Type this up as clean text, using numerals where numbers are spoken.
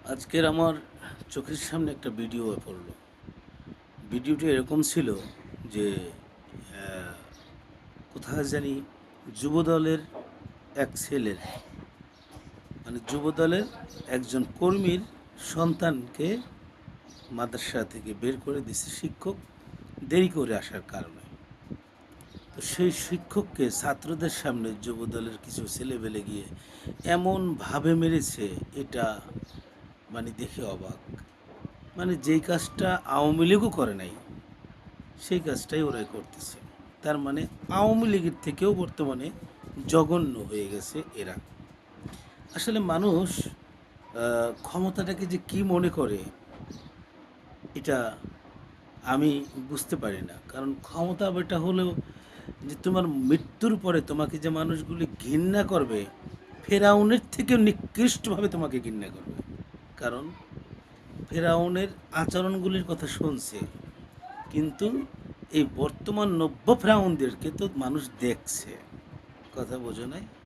আজকের আমার চোখের সামনে একটা ভিডিও পড়লো। ভিডিওটা এরকম ছিল যে আহ, কোথায় জানি যুবদলের এক ছেলের, মানে যুবদলের একজন কর্মীর সন্তানকে মাদ্রাসা থেকে বের করে দিচ্ছে শিক্ষক দেরি করে আসার কারণে। তো সেই শিক্ষককে ছাত্রদের সামনে যুবদলের কিছু ছেলেবেলে গিয়ে এমনভাবে মেরেছে, এটা মানে দেখে অবাক। মানে যেই কাজটা আওয়ামী লীগও করে নাই, সেই কাজটাই ওরাই করতেছে। তার মানে আওয়ামী লীগের থেকেও বর্তমানে জঘন্য হয়ে গেছে এরা। আসলে মানুষ ক্ষমতাটাকে যে কি মনে করে, এটা আমি বুঝতে পারি না। কারণ ক্ষমতা এটা হলেও যে তোমার মৃত্যুর পরে তোমাকে যে মানুষগুলি ঘৃণা করবে, ফেরাউনের থেকেও নিকৃষ্টভাবে তোমাকে ঘৃণা করবে। কারণ ফেরাউনের আচরণগুলির কথা শুনছে, কিন্তু এই বর্তমান নব্য ফেরাউনদেরকে তো মানুষ দেখছে। কথা বোঝো নাই?